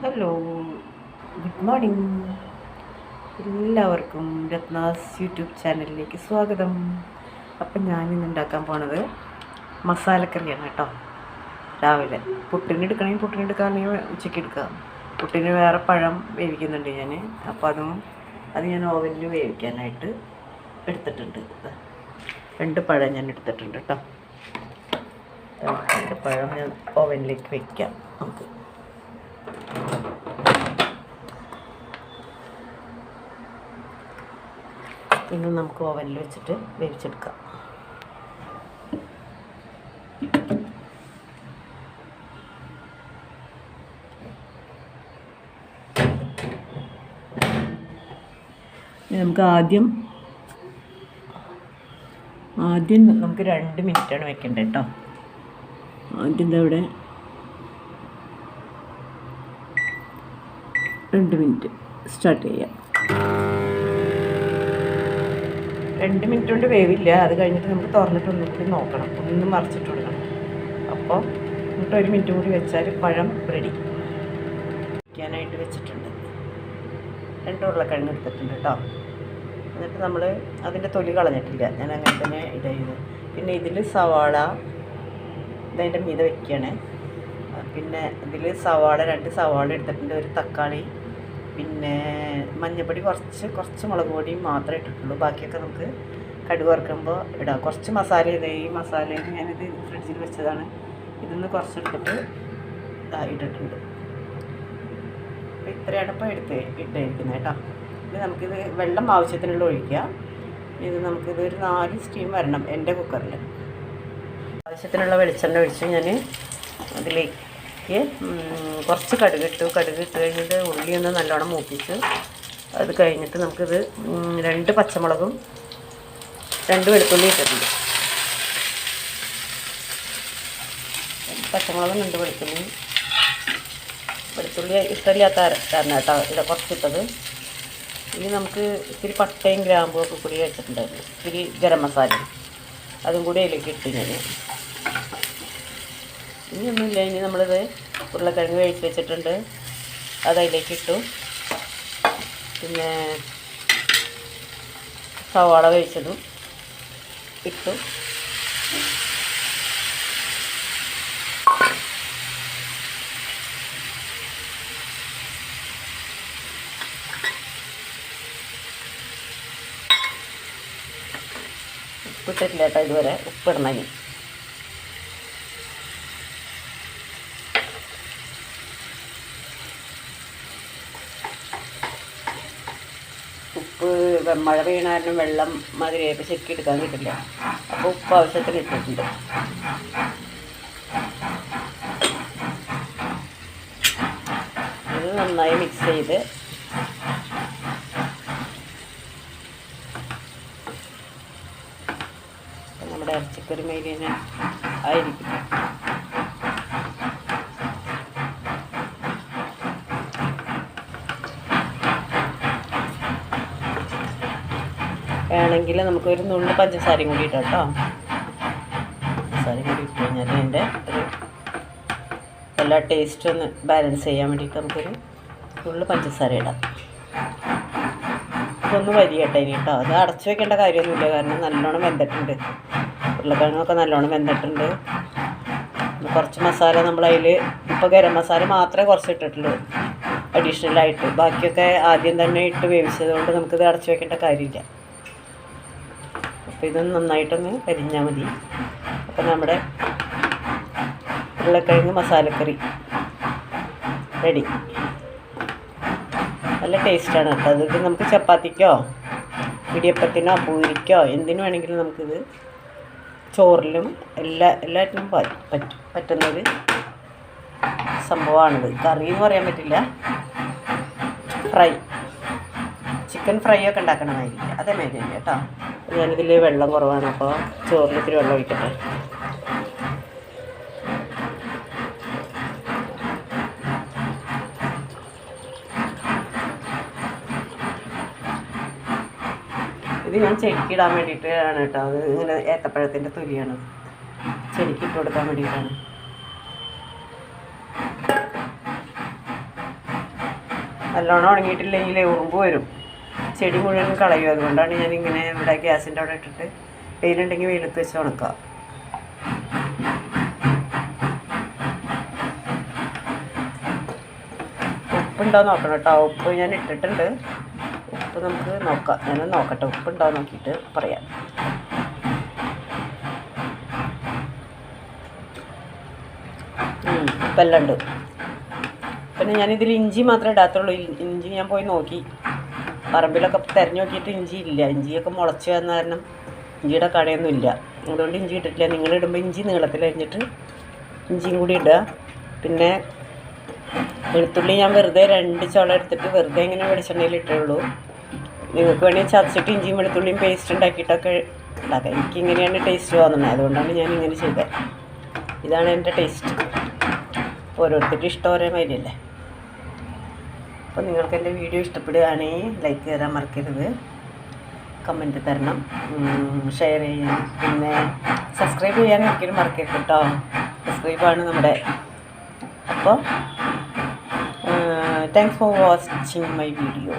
Hello, good morning. എല്ലാവർക്കും രത്നാസ് YouTube ചാനലിലേക്ക് സ്വാഗതം. അപ്പം ഞാനിന്ന് ഉണ്ടാക്കാൻ പോണത് മസാലക്കറിയാണ് കേട്ടോ. രാവിലെ പുട്ടിന് എടുക്കണമെങ്കിൽ പുട്ടിന് എടുക്കുകയാണെങ്കിൽ ഉച്ചയ്ക്ക് എടുക്കാം. പുട്ടിന് വേറെ പഴം വേവിക്കുന്നുണ്ട് ഞാൻ. അപ്പോൾ അത് ഞാൻ ഓവനിൽ വേവിക്കാനായിട്ട് എടുത്തിട്ടുണ്ട്. 2 പഴം ഞാൻ എടുത്തിട്ടുണ്ട് കേട്ടോ. 2 പഴം ഞാൻ ഓവനിലേക്ക് വയ്ക്കാം. നമുക്ക് ഇന്ന് നമുക്ക് ഓവനിൽ വെച്ചിട്ട് വേവിച്ചെടുക്കാം. നമുക്ക് ആദ്യം നമുക്ക് 2 മിനിറ്റാണ് വെക്കേണ്ടത് കേട്ടോ. ആദ്യം ഇവിടെ 2 മിനിറ്റ് സ്റ്റാർട്ട് ചെയ്യാം. 2 മിനിറ്റ് കൊണ്ട് വേവില്ല. അത് കഴിഞ്ഞിട്ട് നമുക്ക് തുറന്നിട്ട് ഒന്നും കൂടി നോക്കണം, ഒന്ന് മറിച്ചിട്ട് കൊടുക്കണം. അപ്പോൾ എന്നിട്ട് 1 മിനിറ്റ് കൂടി വെച്ചാൽ പഴം റെഡി. വയ്ക്കാനായിട്ട് വെച്ചിട്ടുണ്ട്. 2 ഉരുളക്കിഴങ്ങ് എടുത്തിട്ടുണ്ട് കേട്ടോ. എന്നിട്ട് നമ്മൾ അതിൻ്റെ തൊലി കളഞ്ഞിട്ടില്ല, ഞാൻ അങ്ങനെ തന്നെ ചെയ്ത്. പിന്നെ ഇതിൽ സവാള ഇതിൻ്റെ മീത വയ്ക്കുകയാണ്. പിന്നെ ഇതിൽ 2 സവാള എടുത്തിട്ടുണ്ട്, 1 തക്കാളി, പിന്നെ മഞ്ഞൾപ്പൊടി കുറച്ച് മുളക് പൊടിയും മാത്രമേ ഇട്ടിട്ടുള്ളൂ. ബാക്കിയൊക്കെ നമുക്ക് കടുക് വറുക്കുമ്പോൾ ഇടാം. കുറച്ച് മസാല ഈ മസാല ഞാനിത് ഫ്രിഡ്ജിൽ വെച്ചതാണ്. ഇതിന്ന് കുറച്ചെടുത്തിട്ട് ഇട്ടിട്ടുണ്ട്. അപ്പോൾ ഇത്രയാണ് ഇപ്പോൾ ഇട്ടിരിക്കുന്നത് കേട്ടോ. ഇനി നമുക്കിത് വെള്ളം ആവശ്യത്തിനുള്ള ഒഴിക്കുക. ഇത് നമുക്കിത് ഒരു 4 സ്റ്റീം വരണം എൻ്റെ കുക്കറിൽ. ആവശ്യത്തിനുള്ള വെളിച്ചെണ്ണ ഒഴിച്ച് ഞാൻ അതിലേക്ക് കുറച്ച് കടുക് ഇട്ട് കഴിഞ്ഞിട്ട് ഉള്ളി ഒന്ന് നല്ലോണം മൂപ്പിച്ച് അത് കഴിഞ്ഞിട്ട് നമുക്കിത് 2 പച്ചമുളകും 2 വെളുത്തുള്ളി ഇട്ടിട്ടുണ്ട്. 2 പച്ചമുളകും 2 വെളുത്തുള്ളി ഇഷ്ടമില്ലാത്ത കാരണം കേട്ടോ ഇവിടെ കുറച്ചിട്ടത്. ഇനി നമുക്ക് ഇത്തിരി പട്ടയും ഗ്രാമ്പും ഒക്കെ കൂടി വെച്ചിട്ടുണ്ടായിരുന്നു. ഇത്തിരി ഗരം മസാലയും അതും കൂടി അതിലേക്ക് ഇട്ട് ഞാൻ. ഇനിയൊന്നുമില്ല. ഇനി നമ്മളിത് ഉരുളക്കിഴങ്ങ് വേവിച്ച് വെച്ചിട്ടുണ്ട്, അത് അതിലേക്ക് ഇട്ടു. പിന്നെ സവാള വേവിച്ചതും ഇട്ടു. ഉപ്പിട്ടിട്ടില്ല കേട്ടോ ഇതുവരെ, ഉപ്പിടണം. ഉപ്പ് മഴ പെയ്യണ കാരണം വെള്ളം മാതിരിയായിട്ട് ശരിക്കും എടുക്കാൻ കിട്ടില്ല. അപ്പോൾ ഉപ്പ് ആവശ്യത്തിന് ഇട്ടിട്ടുണ്ട്. ഇത് നന്നായി മിക്സ് ചെയ്ത് നമ്മുടെ ഇറച്ചിക്കറി മേലിന് ആയിരിക്കും. വേണമെങ്കിൽ നമുക്കൊരു നുള്ളു പഞ്ചസാരയും കൂടി ഇട്ടോ കേട്ടോ. പഞ്ചസാരയും കൂടി ഇട്ട് കഴിഞ്ഞാൽ അതിൻ്റെ ഒരു എല്ലാ ടേസ്റ്റ് ഒന്ന് ബാലൻസ് ചെയ്യാൻ വേണ്ടിയിട്ട് നമുക്കൊരു നുള്ളു പഞ്ചസാര ഇടാം. ഇതൊന്ന് വരിയട്ടെ ഇനി കേട്ടോ. അത് അടച്ചു വെക്കേണ്ട കാര്യമൊന്നുമില്ല, കാരണം നല്ലോണം വെന്തിട്ടുണ്ട്. ഉരുളക്കിഴങ്ങൊക്കെ നല്ലോണം വെന്തിട്ടുണ്ട്. കുറച്ച് മസാല നമ്മളതിൽ ഇപ്പോൾ ഗരം മസാല മാത്രമേ കുറച്ച് ഇട്ടിട്ടുള്ളൂ അഡീഷണലായിട്ട്. ബാക്കിയൊക്കെ ആദ്യം തന്നെ ഇട്ട് വേവിച്ചത് കൊണ്ട് നമുക്കിത് അടച്ചു വെക്കേണ്ട കാര്യമില്ല. അപ്പോൾ ഇതൊന്ന് നന്നായിട്ടൊന്ന് കരിഞ്ഞാൽ മതി. അപ്പോൾ നമ്മുടെ ഉരുളക്കിഴങ്ങ് മസാലക്കറി റെഡി. നല്ല ടേസ്റ്റാണ് കേട്ടോ. അത് നമുക്ക് ചപ്പാത്തിക്കോ ഇടിയപ്പത്തിനോ പൂരിക്കോ എന്തിനു വേണമെങ്കിലും നമുക്കിത് ചോറിലും എല്ലാറ്റിനും പറ്റുന്നൊരു സംഭവമാണിത്. കറി എന്ന് പറയാൻ പറ്റില്ല, ഫ്രൈ, ചിക്കൻ ഫ്രൈ ഒക്കെ ഉണ്ടാക്കണമായിരിക്കും അതേമാതിരി തന്നെ കേട്ടോ. ഞാനിതിൽ വെള്ളം കുറവാണ്, അപ്പോൾ ചോറിൽ ഇത്തിരി വെള്ളം ഒഴിക്കട്ടെ. ഇത് ഞാൻ ചെടിക്കിടാൻ വേണ്ടിയിട്ടാണ് കേട്ടോ. അത് ഇങ്ങനെ ഏത്തപ്പഴത്തിൻ്റെ തൊലിയാണ്, ചെടിക്കിട്ട് കൊടുക്കാൻ വേണ്ടിയിട്ടാണ്. നല്ലോണം ഉണങ്ങിയിട്ടില്ലെങ്കിൽ ഉറുമ്പ് വരും, ചെടി മുഴുവൻ കളയും. അതുകൊണ്ടാണ് ഞാനിങ്ങനെ ഇവിടെ ഗ്യാസിൻ്റെ അവിടെ ഇട്ടിട്ട് വെയിലുണ്ടെങ്കിൽ വെയിലത്ത് വെച്ച് ഉണക്കുക. ഉപ്പുണ്ടോ നോക്കണം കേട്ടോ. ഉപ്പ് ഞാൻ ഇട്ടിട്ടുണ്ട്. ഉപ്പ് നമുക്ക് നോക്കാം. ഞാനൊന്ന് നോക്കട്ടെ, ഉപ്പുണ്ടോ നോക്കിയിട്ട് പറയാം. ഉപ്പെല്ലാം ഉണ്ട്. പിന്നെ ഞാനിതിൽ ഇഞ്ചി മാത്രമേ ഇടാത്തുള്ളൂ. ഇഞ്ചി ഞാൻ പോയി നോക്കി, പറമ്പിലൊക്കെ തിരഞ്ഞു നോക്കിയിട്ട് ഇഞ്ചി ഇല്ല. ഇഞ്ചിയൊക്കെ മുളച്ച് വന്ന കാരണം ഇഞ്ചിയുടെ കടയൊന്നും ഇല്ല. അതുകൊണ്ട് ഇഞ്ചി ഇട്ടിട്ടില്ല. നിങ്ങളിടുമ്പോൾ ഇഞ്ചി നീളത്തിൽ അരിഞ്ഞിട്ട് ഇഞ്ചിയും കൂടി ഇടുക. പിന്നെ വെളുത്തുള്ളി ഞാൻ വെറുതെ 2 ചോള എടുത്തിട്ട് വെറുതെ ഇങ്ങനെ വെളിച്ചെണ്ണയിൽ ഇട്ടുള്ളൂ. നിങ്ങൾക്ക് വേണമെങ്കിൽ ചതച്ചിട്ട് ഇഞ്ചിയും വെളുത്തുള്ളിയും പേസ്റ്റ് ഉണ്ടാക്കിയിട്ടൊക്കെ ഉണ്ടാക്കാം. എനിക്കിങ്ങനെയാണ് ടേസ്റ്റ് തോന്നുന്നത്, അതുകൊണ്ടാണ് ഞാൻ ഇങ്ങനെ ചെയ്തത്. ഇതാണ് എൻ്റെ ടേസ്റ്റ്. ഓരോരുത്തരുടെ ഇഷ്ടം ഒരേ മാതിരിയല്ലേ. അപ്പോൾ നിങ്ങൾക്ക് എൻ്റെ വീഡിയോ ഇഷ്ടപ്പെടുകയാണെങ്കിൽ ലൈക്ക് തരാൻ മറക്കരുത്, കമൻറ്റ് തരണം, ഷെയർ ചെയ്യാൻ, പിന്നെ സബ്സ്ക്രൈബ് ചെയ്യാൻ ഒരിക്കലും മറക്കരുത് കേട്ടോ. സബ്സ്ക്രൈബാണ് നമ്മുടെ. അപ്പോൾ thanks for watching my video.